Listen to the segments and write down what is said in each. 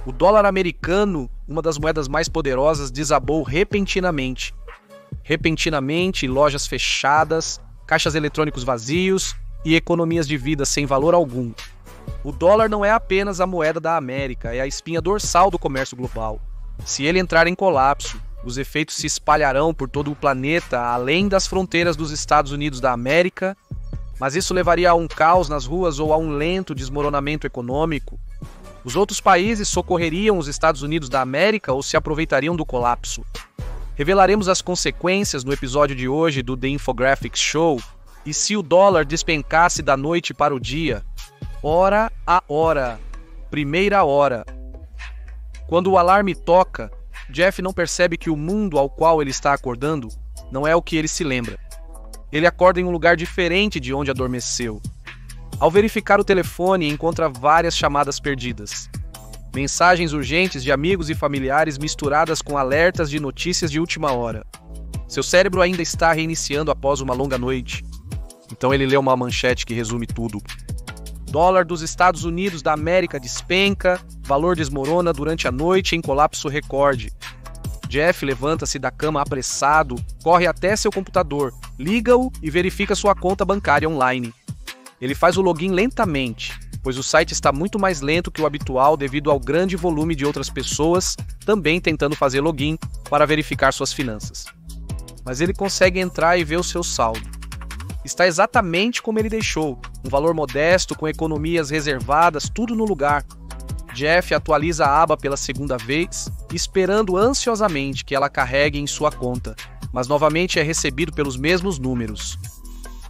O dólar americano, uma das moedas mais poderosas, desabou repentinamente. Repentinamente, lojas fechadas, caixas eletrônicos vazios e economias de vida sem valor algum. O dólar não é apenas a moeda da América, é a espinha dorsal do comércio global. Se ele entrar em colapso, os efeitos se espalharão por todo o planeta, além das fronteiras dos Estados Unidos da América, mas isso levaria a um caos nas ruas ou a um lento desmoronamento econômico. Os outros países socorreriam os Estados Unidos da América ou se aproveitariam do colapso? Revelaremos as consequências no episódio de hoje do The Infographics Show. E se o dólar despencasse da noite para o dia? Hora a hora. Primeira hora. Quando o alarme toca, Jeff não percebe que o mundo ao qual ele está acordando não é o que ele se lembra. Ele acorda em um lugar diferente de onde adormeceu. Ao verificar o telefone, encontra várias chamadas perdidas. Mensagens urgentes de amigos e familiares misturadas com alertas de notícias de última hora. Seu cérebro ainda está reiniciando após uma longa noite. Então ele lê uma manchete que resume tudo. Dólar dos Estados Unidos da América despenca, valor desmorona durante a noite em colapso recorde. Jeff levanta-se da cama apressado, corre até seu computador, liga-o e verifica sua conta bancária online. Ele faz o login lentamente, pois o site está muito mais lento que o habitual devido ao grande volume de outras pessoas também tentando fazer login para verificar suas finanças. Mas ele consegue entrar e ver o seu saldo. Está exatamente como ele deixou, um valor modesto com economias reservadas, tudo no lugar. Jeff atualiza a aba pela segunda vez, esperando ansiosamente que ela carregue em sua conta, mas novamente é recebido pelos mesmos números.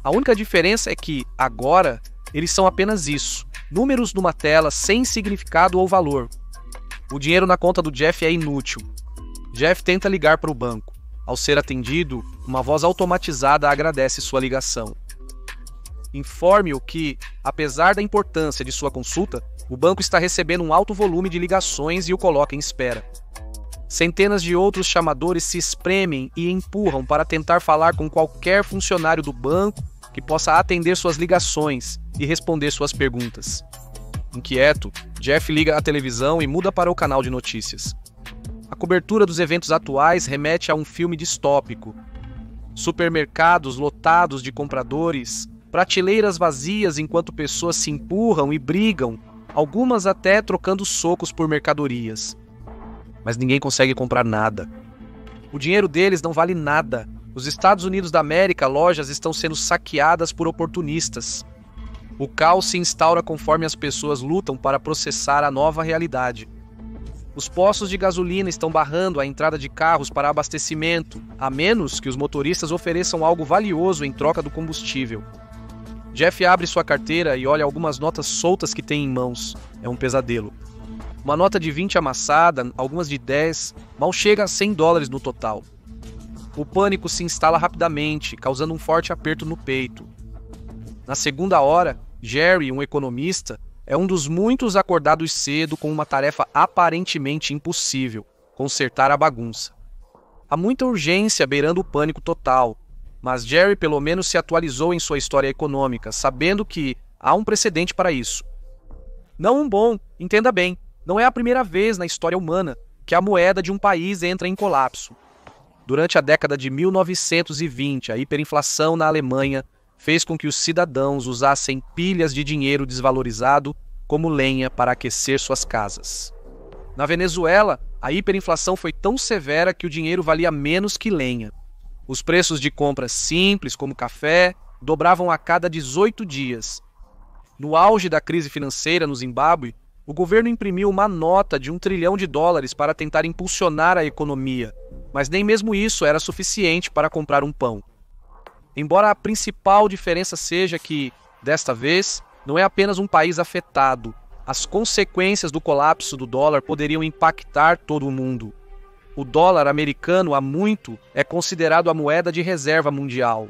A única diferença é que, agora, eles são apenas isso, números numa tela sem significado ou valor. O dinheiro na conta do Jeff é inútil. Jeff tenta ligar para o banco. Ao ser atendido, uma voz automatizada agradece sua ligação. Informe-o que, apesar da importância de sua consulta, o banco está recebendo um alto volume de ligações e o coloca em espera. Centenas de outros chamadores se espremem e empurram para tentar falar com qualquer funcionário do banco que possa atender suas ligações e responder suas perguntas. Inquieto, Jeff liga a televisão e muda para o canal de notícias. A cobertura dos eventos atuais remete a um filme distópico. Supermercados lotados de compradores, prateleiras vazias enquanto pessoas se empurram e brigam, algumas até trocando socos por mercadorias. Mas ninguém consegue comprar nada. O dinheiro deles não vale nada. Os Estados Unidos da América, lojas estão sendo saqueadas por oportunistas. O caos se instaura conforme as pessoas lutam para processar a nova realidade. Os postos de gasolina estão barrando a entrada de carros para abastecimento, a menos que os motoristas ofereçam algo valioso em troca do combustível. Jeff abre sua carteira e olha algumas notas soltas que tem em mãos. É um pesadelo. Uma nota de 20 amassada, algumas de 10, mal chega a $100 no total. O pânico se instala rapidamente, causando um forte aperto no peito. Na segunda hora, Jerry, um economista, é um dos muitos acordados cedo com uma tarefa aparentemente impossível: consertar a bagunça. Há muita urgência beirando o pânico total, mas Jerry pelo menos se atualizou em sua história econômica, sabendo que há um precedente para isso. Não um bom, entenda bem, não é a primeira vez na história humana que a moeda de um país entra em colapso. Durante a década de 1920, a hiperinflação na Alemanha fez com que os cidadãos usassem pilhas de dinheiro desvalorizado como lenha para aquecer suas casas. Na Venezuela, a hiperinflação foi tão severa que o dinheiro valia menos que lenha. Os preços de compras simples, como café, dobravam a cada 18 dias. No auge da crise financeira no Zimbábue, o governo imprimiu uma nota de $1 trilhão para tentar impulsionar a economia, mas nem mesmo isso era suficiente para comprar um pão. Embora a principal diferença seja que, desta vez, não é apenas um país afetado. As consequências do colapso do dólar poderiam impactar todo o mundo. O dólar americano, há muito, é considerado a moeda de reserva mundial.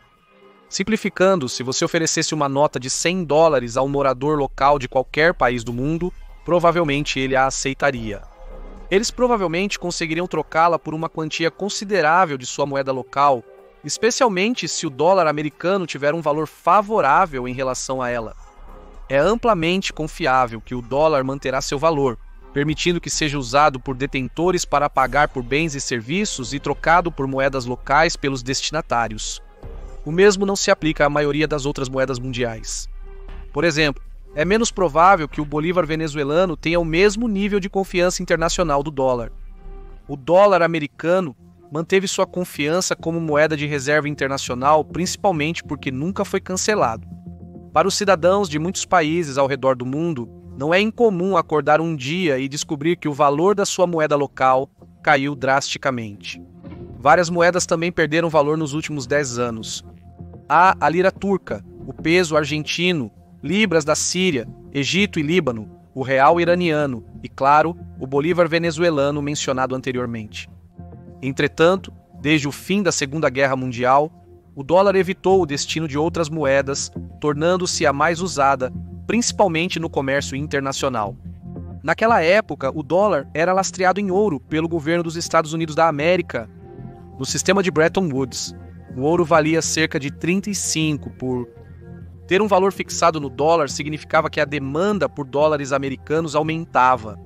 Simplificando, se você oferecesse uma nota de $100 a um morador local de qualquer país do mundo, provavelmente ele a aceitaria. Eles provavelmente conseguiriam trocá-la por uma quantia considerável de sua moeda local, especialmente se o dólar americano tiver um valor favorável em relação a ela. É amplamente confiável que o dólar manterá seu valor, permitindo que seja usado por detentores para pagar por bens e serviços e trocado por moedas locais pelos destinatários. O mesmo não se aplica à maioria das outras moedas mundiais. Por exemplo, é menos provável que o bolívar venezuelano tenha o mesmo nível de confiança internacional do dólar. O dólar americano manteve sua confiança como moeda de reserva internacional, principalmente porque nunca foi cancelado. Para os cidadãos de muitos países ao redor do mundo, não é incomum acordar um dia e descobrir que o valor da sua moeda local caiu drasticamente. Várias moedas também perderam valor nos últimos 10 anos. Há a lira turca, o peso argentino, libras da Síria, Egito e Líbano, o real iraniano e, claro, o bolívar venezuelano mencionado anteriormente. Entretanto, desde o fim da Segunda Guerra Mundial, o dólar evitou o destino de outras moedas, tornando-se a mais usada, principalmente no comércio internacional. Naquela época, o dólar era lastreado em ouro pelo governo dos Estados Unidos da América. No sistema de Bretton Woods, o ouro valia cerca de 35 por... Ter um valor fixado no dólar significava que a demanda por dólares americanos aumentava.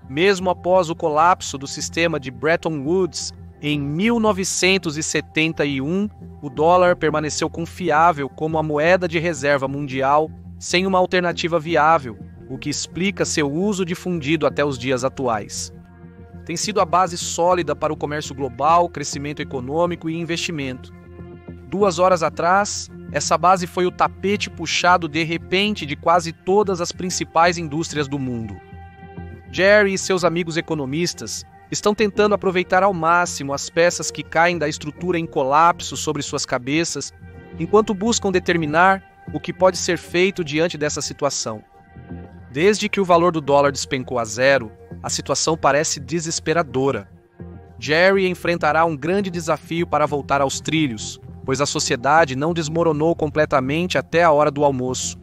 Mesmo após o colapso do sistema de Bretton Woods, em 1971, o dólar permaneceu confiável como a moeda de reserva mundial sem uma alternativa viável, o que explica seu uso difundido até os dias atuais. Tem sido a base sólida para o comércio global, crescimento econômico e investimento. 2 horas atrás, essa base foi o tapete puxado de repente de quase todas as principais indústrias do mundo. Jerry e seus amigos economistas estão tentando aproveitar ao máximo as peças que caem da estrutura em colapso sobre suas cabeças, enquanto buscam determinar o que pode ser feito diante dessa situação. Desde que o valor do dólar despencou a zero, a situação parece desesperadora. Jerry enfrentará um grande desafio para voltar aos trilhos, pois a sociedade não desmoronou completamente até a hora do almoço.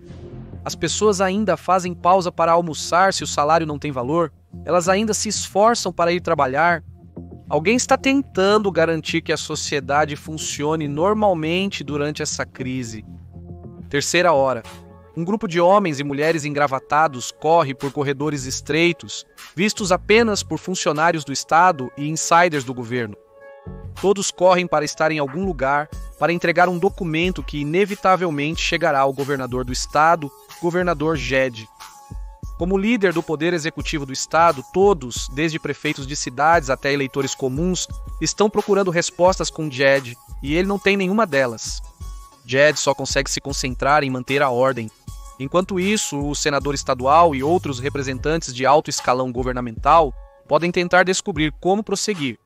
As pessoas ainda fazem pausa para almoçar se o salário não tem valor, elas ainda se esforçam para ir trabalhar. Alguém está tentando garantir que a sociedade funcione normalmente durante essa crise. Terceira hora. Um grupo de homens e mulheres engravatados corre por corredores estreitos, vistos apenas por funcionários do Estado e insiders do governo. Todos correm para estar em algum lugar para entregar um documento que inevitavelmente chegará ao governador do Estado, governador Jed. Como líder do poder executivo do Estado, todos, desde prefeitos de cidades até eleitores comuns, estão procurando respostas com Jed, e ele não tem nenhuma delas. Jed só consegue se concentrar em manter a ordem. Enquanto isso, o senador estadual e outros representantes de alto escalão governamental podem tentar descobrir como prosseguir.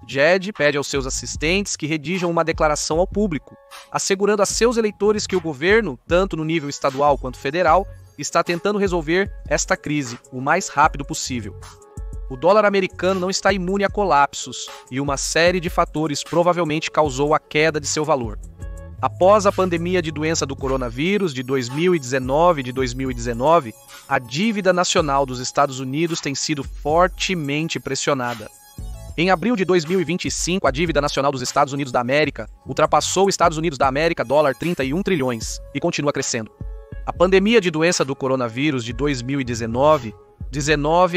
Jed pede aos seus assistentes que redijam uma declaração ao público, assegurando a seus eleitores que o governo, tanto no nível estadual quanto federal, está tentando resolver esta crise o mais rápido possível. O dólar americano não está imune a colapsos, e uma série de fatores provavelmente causou a queda de seu valor. Após a pandemia de doença do coronavírus de 2019, a dívida nacional dos Estados Unidos tem sido fortemente pressionada. Em abril de 2025, a dívida nacional dos Estados Unidos da América ultrapassou os Estados Unidos da América $31 trilhões e continua crescendo. A pandemia de doença do coronavírus de 2019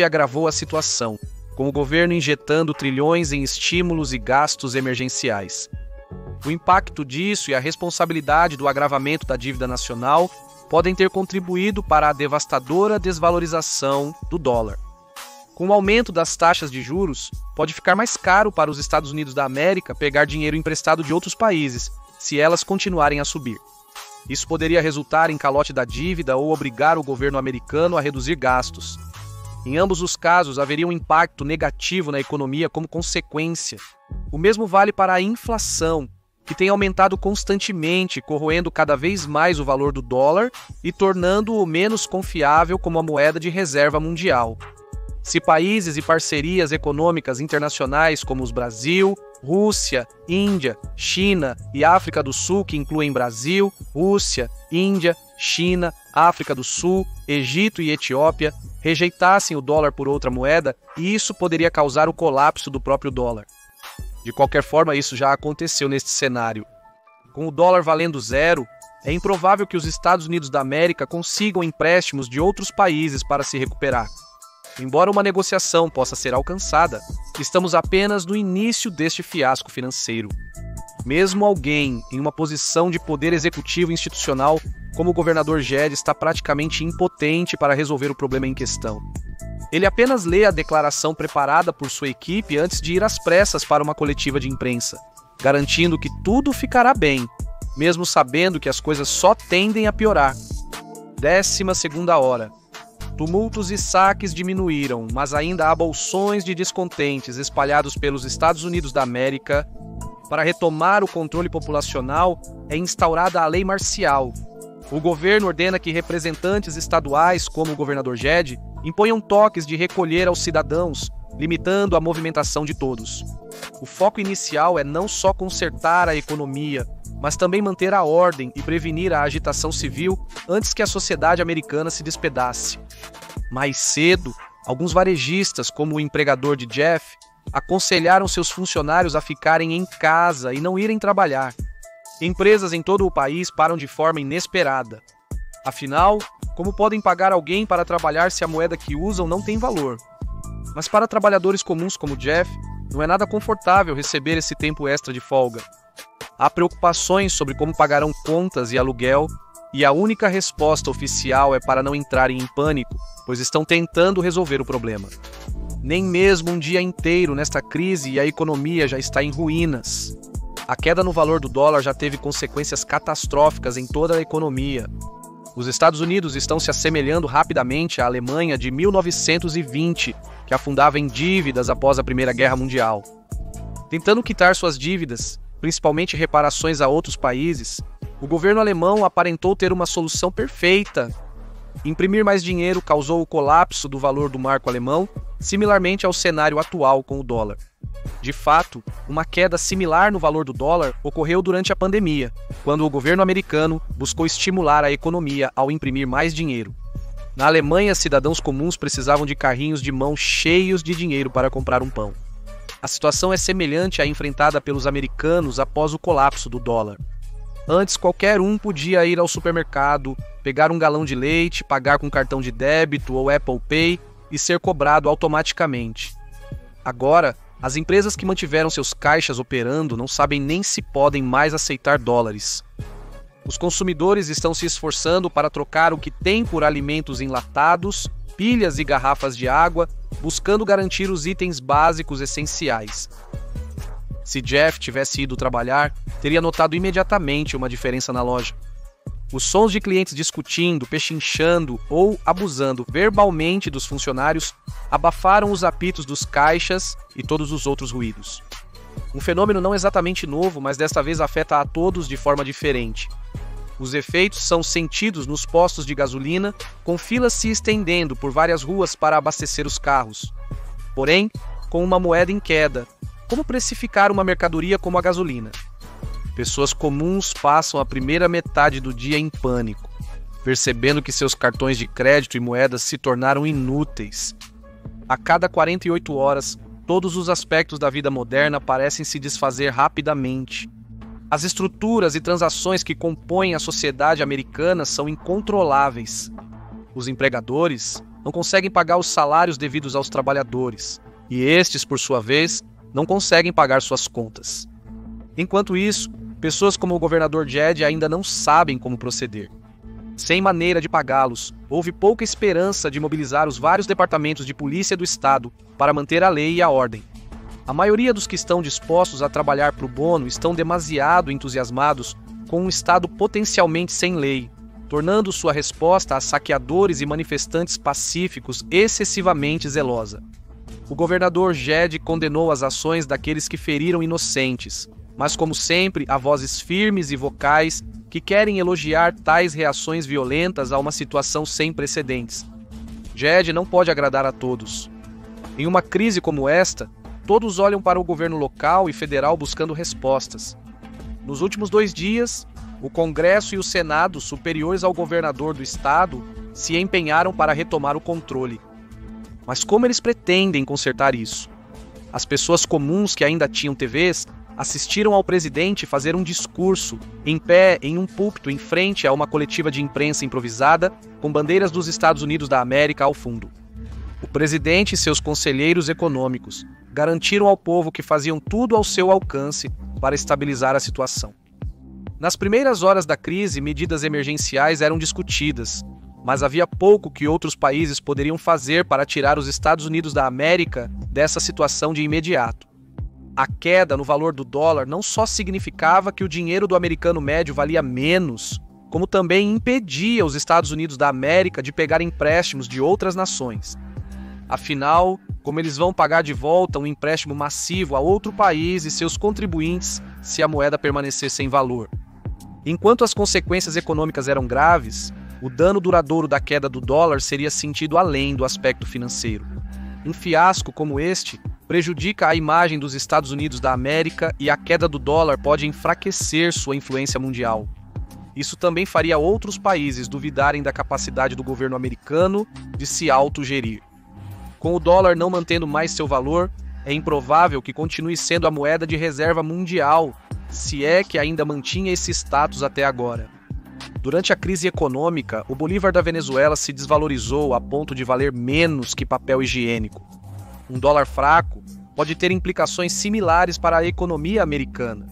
agravou a situação, com o governo injetando trilhões em estímulos e gastos emergenciais. O impacto disso e a responsabilidade do agravamento da dívida nacional podem ter contribuído para a devastadora desvalorização do dólar. Com o aumento das taxas de juros, pode ficar mais caro para os Estados Unidos da América pegar dinheiro emprestado de outros países, se elas continuarem a subir. Isso poderia resultar em calote da dívida ou obrigar o governo americano a reduzir gastos. Em ambos os casos, haveria um impacto negativo na economia como consequência. O mesmo vale para a inflação, que tem aumentado constantemente, corroendo cada vez mais o valor do dólar e tornando-o menos confiável como a moeda de reserva mundial. Se países e parcerias econômicas internacionais como os Brasil, Rússia, Índia, China e África do Sul, que incluem Brasil, Rússia, Índia, China, África do Sul, Egito e Etiópia, rejeitassem o dólar por outra moeda, isso poderia causar o colapso do próprio dólar. De qualquer forma, isso já aconteceu neste cenário. Com o dólar valendo zero, é improvável que os Estados Unidos da América consigam empréstimos de outros países para se recuperar. Embora uma negociação possa ser alcançada, estamos apenas no início deste fiasco financeiro. Mesmo alguém em uma posição de poder executivo institucional, como o governador Jed, está praticamente impotente para resolver o problema em questão. Ele apenas lê a declaração preparada por sua equipe antes de ir às pressas para uma coletiva de imprensa, garantindo que tudo ficará bem, mesmo sabendo que as coisas só tendem a piorar. 12ª hora. Tumultos e saques diminuíram, mas ainda há bolsões de descontentes espalhados pelos Estados Unidos da América. Para retomar o controle populacional, é instaurada a lei marcial. O governo ordena que representantes estaduais, como o governador Jed, imponham toques de recolher aos cidadãos, limitando a movimentação de todos. O foco inicial é não só consertar a economia, mas também manter a ordem e prevenir a agitação civil antes que a sociedade americana se despedace. Mais cedo, alguns varejistas, como o empregador de Jeff, aconselharam seus funcionários a ficarem em casa e não irem trabalhar. Empresas em todo o país param de forma inesperada. Afinal, como podem pagar alguém para trabalhar se a moeda que usam não tem valor? Mas para trabalhadores comuns como Jeff, não é nada confortável receber esse tempo extra de folga. Há preocupações sobre como pagarão contas e aluguel, e a única resposta oficial é para não entrarem em pânico, pois estão tentando resolver o problema. Nem mesmo um dia inteiro nesta crise e a economia já está em ruínas. A queda no valor do dólar já teve consequências catastróficas em toda a economia. Os Estados Unidos estão se assemelhando rapidamente à Alemanha de 1920, que afundava em dívidas após a Primeira Guerra Mundial. Tentando quitar suas dívidas, principalmente reparações a outros países, o governo alemão aparentou ter uma solução perfeita. Imprimir mais dinheiro causou o colapso do valor do marco alemão, similarmente ao cenário atual com o dólar. De fato, uma queda similar no valor do dólar ocorreu durante a pandemia, quando o governo americano buscou estimular a economia ao imprimir mais dinheiro. Na Alemanha, cidadãos comuns precisavam de carrinhos de mão cheios de dinheiro para comprar um pão. A situação é semelhante à enfrentada pelos americanos após o colapso do dólar. Antes, qualquer um podia ir ao supermercado, pegar um galão de leite, pagar com cartão de débito ou Apple Pay e ser cobrado automaticamente. Agora, as empresas que mantiveram seus caixas operando não sabem nem se podem mais aceitar dólares. Os consumidores estão se esforçando para trocar o que têm por alimentos enlatados, pilhas e garrafas de água, buscando garantir os itens básicos essenciais. Se Jeff tivesse ido trabalhar, teria notado imediatamente uma diferença na loja. Os sons de clientes discutindo, pechinchando ou abusando verbalmente dos funcionários abafaram os apitos dos caixas e todos os outros ruídos. Um fenômeno não exatamente novo, mas desta vez afeta a todos de forma diferente. Os efeitos são sentidos nos postos de gasolina, com filas se estendendo por várias ruas para abastecer os carros. Porém, com uma moeda em queda, como precificar uma mercadoria como a gasolina? Pessoas comuns passam a primeira metade do dia em pânico, percebendo que seus cartões de crédito e moedas se tornaram inúteis. A cada 48 horas, todos os aspectos da vida moderna parecem se desfazer rapidamente. As estruturas e transações que compõem a sociedade americana são incontroláveis. Os empregadores não conseguem pagar os salários devidos aos trabalhadores, e estes, por sua vez, não conseguem pagar suas contas. Enquanto isso, pessoas como o governador Jed ainda não sabem como proceder. Sem maneira de pagá-los, houve pouca esperança de mobilizar os vários departamentos de polícia do estado para manter a lei e a ordem. A maioria dos que estão dispostos a trabalhar pro bono estão demasiado entusiasmados com um estado potencialmente sem lei, tornando sua resposta a saqueadores e manifestantes pacíficos excessivamente zelosa. O governador Jed condenou as ações daqueles que feriram inocentes, mas como sempre, há vozes firmes e vocais que querem elogiar tais reações violentas a uma situação sem precedentes. Jed não pode agradar a todos. Em uma crise como esta, todos olham para o governo local e federal buscando respostas. Nos últimos 2 dias, o Congresso e o Senado, superiores ao governador do estado, se empenharam para retomar o controle. Mas como eles pretendem consertar isso? As pessoas comuns que ainda tinham TVs assistiram ao presidente fazer um discurso, em pé, em um púlpito, em frente a uma coletiva de imprensa improvisada, com bandeiras dos Estados Unidos da América ao fundo. O presidente e seus conselheiros econômicos garantiram ao povo que faziam tudo ao seu alcance para estabilizar a situação. Nas primeiras horas da crise, medidas emergenciais eram discutidas, mas havia pouco que outros países poderiam fazer para tirar os Estados Unidos da América dessa situação de imediato. A queda no valor do dólar não só significava que o dinheiro do americano médio valia menos, como também impedia os Estados Unidos da América de pegar empréstimos de outras nações. Afinal, como eles vão pagar de volta um empréstimo massivo a outro país e seus contribuintes se a moeda permanecer sem valor? Enquanto as consequências econômicas eram graves, o dano duradouro da queda do dólar seria sentido além do aspecto financeiro. Um fiasco como este prejudica a imagem dos Estados Unidos da América e a queda do dólar pode enfraquecer sua influência mundial. Isso também faria outros países duvidarem da capacidade do governo americano de se autogerir. Com o dólar não mantendo mais seu valor, é improvável que continue sendo a moeda de reserva mundial, se é que ainda mantinha esse status até agora. Durante a crise econômica, o bolívar da Venezuela se desvalorizou a ponto de valer menos que papel higiênico. Um dólar fraco pode ter implicações similares para a economia americana.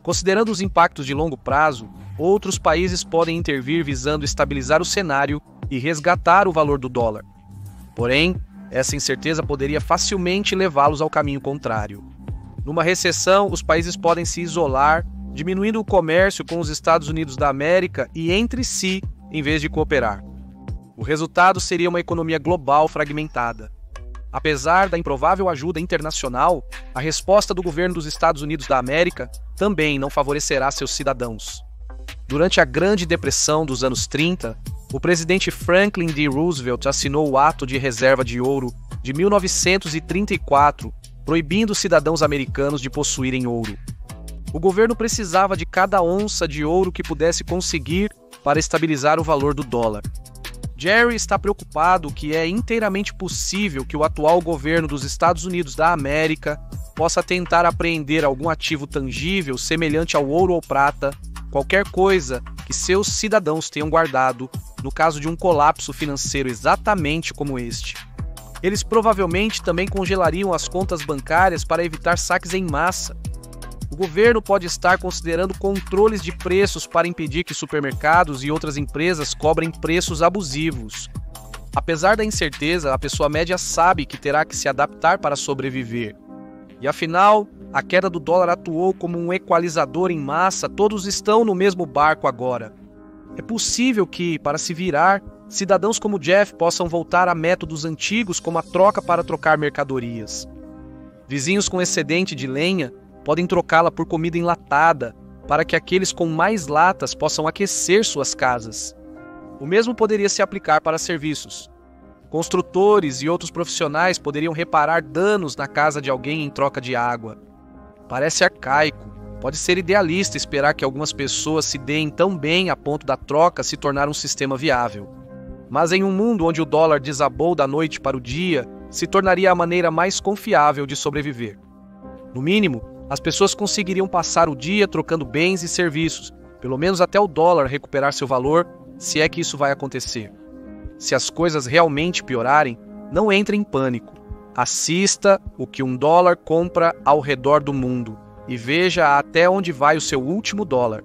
Considerando os impactos de longo prazo, outros países podem intervir visando estabilizar o cenário e resgatar o valor do dólar. Porém, essa incerteza poderia facilmente levá-los ao caminho contrário. Numa recessão, os países podem se isolar, diminuindo o comércio com os Estados Unidos da América e entre si, em vez de cooperar. O resultado seria uma economia global fragmentada. Apesar da improvável ajuda internacional, a resposta do governo dos Estados Unidos da América também não favorecerá seus cidadãos. Durante a Grande Depressão dos anos 30, o presidente Franklin D. Roosevelt assinou o Ato de Reserva de Ouro de 1934, proibindo os cidadãos americanos de possuírem ouro. O governo precisava de cada onça de ouro que pudesse conseguir para estabilizar o valor do dólar. Jerry está preocupado que é inteiramente possível que o atual governo dos Estados Unidos da América possa tentar apreender algum ativo tangível semelhante ao ouro ou prata, qualquer coisa que seus cidadãos tenham guardado no caso de um colapso financeiro exatamente como este. Eles provavelmente também congelariam as contas bancárias para evitar saques em massa. O governo pode estar considerando controles de preços para impedir que supermercados e outras empresas cobrem preços abusivos. Apesar da incerteza, a pessoa média sabe que terá que se adaptar para sobreviver. E afinal, a queda do dólar atuou como um equalizador em massa, todos estão no mesmo barco agora. É possível que, para se virar, cidadãos como Jeff possam voltar a métodos antigos como a troca para trocar mercadorias. Vizinhos com excedente de lenha podem trocá-la por comida enlatada, para que aqueles com mais latas possam aquecer suas casas. O mesmo poderia se aplicar para serviços. Construtores e outros profissionais poderiam reparar danos na casa de alguém em troca de água. Parece arcaico, pode ser idealista esperar que algumas pessoas se deem tão bem a ponto da troca se tornar um sistema viável. Mas em um mundo onde o dólar desabou da noite para o dia, se tornaria a maneira mais confiável de sobreviver. No mínimo, as pessoas conseguiriam passar o dia trocando bens e serviços, pelo menos até o dólar recuperar seu valor, se é que isso vai acontecer. Se as coisas realmente piorarem, não entre em pânico. Assista o que um dólar compra ao redor do mundo e veja até onde vai o seu último dólar.